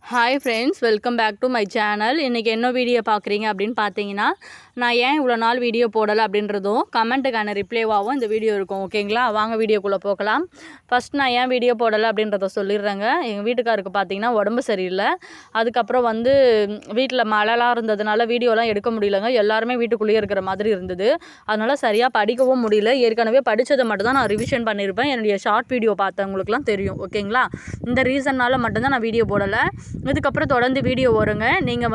Hi ஃப்ரெண்ட்ஸ், welcome back to my channel. இன்றைக்கி என்ன வீடியோ பார்க்குறீங்க அப்படின்னு பார்த்தீங்கன்னா, நான் ஏன் இவ்வளோ நாள் வீடியோ போடலை அப்படின்றதும் கமெண்ட்டுக்கான ரிப்ளைவாகவும் இந்த வீடியோ இருக்கும். ஓகேங்களா, வாங்க வீடியோக்குள்ளே போகலாம். ஃபஸ்ட் நான் ஏன் வீடியோ போடலை அப்படின்றத சொல்லிடுறேங்க. எங்கள் வீட்டுக்காருக்கு பார்த்தீங்கன்னா உடம்பு சரியில்லை. அதுக்கப்புறம் வீட்டில் மழைலாம் இருந்ததுனால வீடியோலாம் எடுக்க முடியலங்க. எல்லாருமே வீட்டுக்குள்ளேயே இருக்கிற மாதிரி இருந்தது. அதனால் சரியாக படிக்கவும் முடியல. ஏற்கனவே படித்ததை மட்டும் தான் நான் ரிவிஷன் பண்ணியிருப்பேன். என்னுடைய ஷார்ட் வீடியோ பார்த்தவங்களுக்குலாம் தெரியும். ஓகேங்களா, இந்த ரீசன்னால் மட்டும்தான் நான் வீடியோ போடலை. இதுக்கப்புறம் தொடர்ந்து வீடியோ வருங்க. நீங்கள்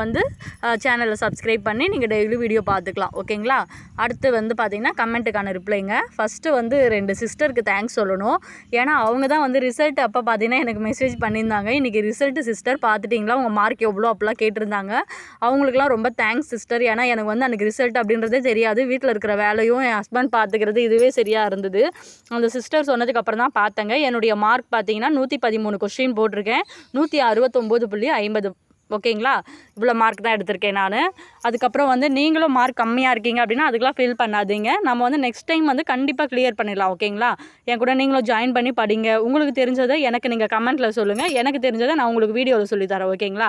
சேனலை சப்ஸ்கிரைப் பண்ணி நீங்கள் டெய்லி வீடியோ பார்த்துக்கலாம். ஓகேங்களா, அடுத்து பார்த்தீங்கன்னா கமெண்ட்டுக்கான ரிப்ளைங்க. ஃபஸ்ட்டு 2 சிஸ்டருக்கு தேங்க்ஸ் சொல்லணும். ஏன்னா அவங்க தான் ரிசல்ட் அப்போ பார்த்தீங்கன்னா எனக்கு மெசேஜ் பண்ணியிருந்தாங்க. இன்றைக்கி ரிசல்ட்டு சிஸ்டர் பார்த்துட்டிங்களா, உங்கள் மார்க் எவ்வளோ அப்போலாம் கேட்டிருந்தாங்க. அவங்களுக்குலாம் ரொம்ப தேங்க்ஸ் சிஸ்டர். ஏன்னா எனக்கு அன்றைக்கி ரிசல்ட் அப்படின்றதே தெரியாது. வீட்டில் இருக்கிற வேலையும் என் ஹஸ்பண்ட் பார்த்துக்கிறது இதுவே சரியாக இருந்தது. அந்த சிஸ்டர் சொன்னதுக்கப்புறம் தான் பார்த்தேங்க. என்னுடைய மார்க் பார்த்தீங்கன்னா 113 கொஸ்டின் போட்டிருக்கேன். 169.50. ஓகேங்களா, இவ்வளோ மார்க் தான் எடுத்திருக்கேன் நான். அதுக்கப்புறம் நீங்களும் மார்க் கம்மியாக இருக்கீங்க அப்படின்னா அதுக்கெலாம் ஃபீல் பண்ணாதீங்க. நம்ம நெக்ஸ்ட் டைம் கண்டிப்பாக கிளியர் பண்ணிடலாம். ஓகேங்களா, என் கூட நீங்களும் ஜாயின் பண்ணி படிங்க. உங்களுக்கு தெரிஞ்சதை எனக்கு நீங்கள் கமெண்ட்டில் சொல்லுங்கள். எனக்கு தெரிஞ்சதை நான் உங்களுக்கு வீடியோவில் சொல்லித்தரேன். ஓகேங்களா,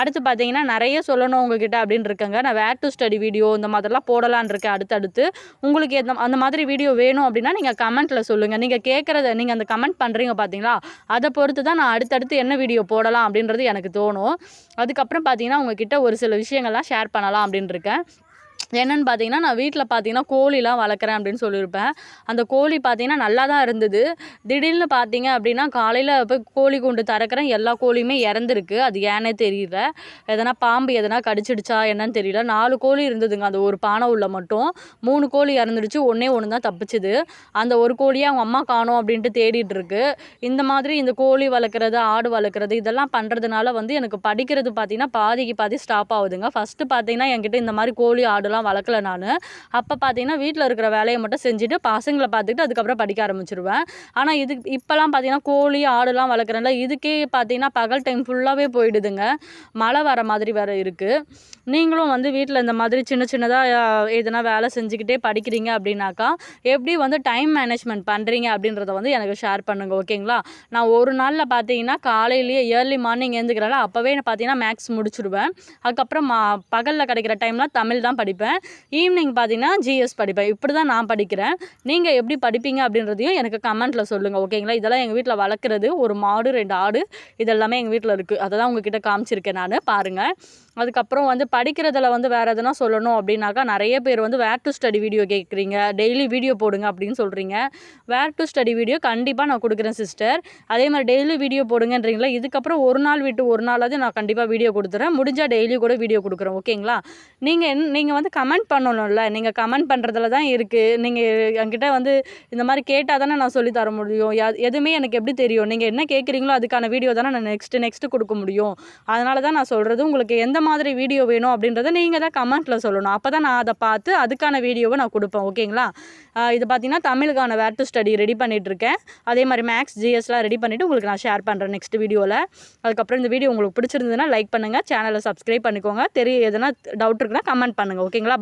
அடுத்து பார்த்தீங்கன்னா நிறைய சொல்லணும் உங்ககிட்ட அப்படின்னு இருக்கேங்க. நான் வேர் டு ஸ்டடி வீடியோ இந்த மாதிரிலாம் போடலான் இருக்கேன். அடுத்தடுத்து உங்களுக்கு அந்த மாதிரி வீடியோ வேணும் அப்படின்னா நீங்கள் கமெண்ட்டில் சொல்லுங்கள். நீங்கள் கேட்குறத நீங்கள் அந்த கமெண்ட் பண்ணுறீங்க பார்த்தீங்களா, அதை பொறுத்து தான் நான் அடுத்தடுத்து என்ன வீடியோ போடலாம் அப்படின்றது எனக்கு தோணும். அதுக்கப்புறம் பார்த்தீங்கன்னா உங்ககிட்ட ஒரு சில விஷயங்கள்லாம் ஷேர் பண்ணலாம் அப்படின்னு இருக்கேன். என்னென்னு பார்த்தீங்கன்னா, நான் வீட்டில் பார்த்தீங்கன்னா கோழிலாம் வளர்க்குறேன் அப்படின்னு சொல்லியிருப்பேன். அந்த கோழி பார்த்தீங்கன்னா நல்லா தான் இருந்தது. திடீர்னு பார்த்தீங்க அப்படின்னா காலையில் போய் கோழி கூண்டு திறக்கிறேன், எல்லா கோழியுமே இறந்துருக்கு. அது ஏன்னே தெரியல. எதனா பாம்பு எதனா கடிச்சிடுச்சா என்னன்னு தெரியல. 4 கோழி இருந்ததுங்க அந்த ஒரு பானை உள்ள மட்டும். 3 கோழி இறந்துடுச்சு, ஒன்றே ஒன்று தான் தப்பிச்சுது. அந்த ஒரு கோழியை அவங்க அம்மா காணோம் அப்படின்ட்டு தேடிட்டு இருக்கு. இந்த கோழி வளர்க்குறது, ஆடு வளர்க்குறது இதெல்லாம் பண்ணுறதுனால எனக்கு படிக்கிறது பார்த்தீங்கன்னா பாதிக்கு பாதி ஸ்டாப் ஆகுதுங்க. ஃபஸ்ட்டு பார்த்தீங்கன்னா என்கிட்ட இந்த மாதிரி கோழி ஆடுலாம் வளர்க்கல நான். அப்போ பார்த்தீங்கன்னா வீட்டில் இருக்கிற வேலையை மட்டும் செஞ்சுட்டு பசங்களை பார்த்துக்கிட்டு அதுக்கப்புறம் படிக்க ஆரம்பிச்சிருவேன். ஆனால் இப்போலாம் பார்த்தீங்கன்னா கோழி ஆடுலாம் வளர்க்குறேன்ல, இதுக்கே பார்த்தீங்கன்னா பகல் டைம் ஃபுல்லாகவே போயிடுதுங்க. மழை வர மாதிரி வேறு இருக்குது. நீங்களும் வீட்டில் இந்த மாதிரி சின்ன சின்னதாக எதனா வேலை செஞ்சுக்கிட்டே படிக்கிறீங்க அப்படின்னாக்கா எப்படி டைம் மேனேஜ்மெண்ட் பண்ணுறீங்க அப்படின்றத எனக்கு ஷேர் பண்ணுங்கள். ஓகேங்களா, நான் ஒரு நாளில் பார்த்தீங்கன்னா காலையிலேயே ஏர்லி மார்னிங் எழுந்துக்கிறேன். அப்போவே பார்த்தீங்கன்னா மேக்ஸ் முடிச்சுடுவேன். அதுக்கப்புறம் பகலில் கிடைக்கிற டைம்லாம் தமிழ் தான் படிப்பேன். ஈவினிங் பார்த்தீங்கன்னா ஜிஎஸ் படிப்பேன். இப்படி தான் நான் படிக்கிறேன். நீங்கள் எப்படி படிப்பீங்க அப்படின்றதையும் எனக்கு கமெண்ட்டில் சொல்லுங்கள். ஓகேங்களா, இதெல்லாம் எங்கள் வீட்டில் வளர்க்குறது ஒரு மாடு 2 ஆடு இதெல்லாமே எங்கள் வீட்டில் இருக்குது. அதை தான் உங்ககிட்ட காமிச்சிருக்கேன் நான், பாருங்கள். அதுக்கப்புறம் படிக்கிறதுல வேறு எதுனா சொல்லணும் அப்படின்னாக்கா நிறைய பேர் வேர் டு ஸ்டடி வீடியோ கேட்குறீங்க, டெய்லி வீடியோ போடுங்க அப்படின்னு சொல்கிறீங்க. வேர் டு ஸ்டடி வீடியோ கண்டிப்பாக நான் கொடுக்குறேன் சிஸ்டர். அதே மாதிரி டெய்லி வீடியோ போடுங்கன்றீங்களா, இதுக்கப்புறம் ஒரு நாள் விட்டு ஒரு நாளாவது நான் கண்டிப்பாக வீடியோ கொடுத்துறேன். முடிஞ்சால் டெய்லி கூட வீடியோ கொடுக்குறேன். ஓகேங்களா, நீங்கள் கமெண்ட் பண்ணணும்ல, நீங்கள் கமெண்ட் பண்ணுறதுல தான் இருக்குது. நீங்கள் என்கிட்ட இந்த மாதிரி கேட்டால் தானே நான் சொல்லி தர முடியும். எதுவுமே எனக்கு எப்படி தெரியும்? நீங்கள் என்ன கேட்குறீங்களோ அதுக்கான வீடியோ தானே நான் நெக்ஸ்ட்டு கொடுக்க முடியும். அதனால தான் நான் சொல்கிறது, உங்களுக்கு எந்த மாதிரி வீடியோ வேணும் அப்படின்றத நீங்கள் தான் கமெண்ட்டில் சொல்லணும். அப்போ தான் நான் அதை பார்த்து அதுக்கான வீடியோவை நான் கொடுப்பேன். ஓகேங்களா, இது பார்த்தீங்கன்னா தமிழுக்கான வேர் டு ஸ்டடி ரெடி பண்ணிகிட்ருக்கேன். அதே மாதிரி மேக்ஸ் ஜிஎஸ்லாம் ரெடி பண்ணிவிட்டு உங்களுக்கு நான் ஷேர் பண்ணுறேன் நெக்ஸ்ட் வீடியோவில். அதுக்கப்புறம் இந்த வீடியோ உங்களுக்கு பிடிச்சிருந்ததுன்னா லைக் பண்ணுங்கள், சேனலை சப்ஸ்கிரைப் பண்ணிக்கோங்க. எதனா டவுட் இருக்குன்னா கமெண்ட் பண்ணுங்கள். ஓகேங்களா,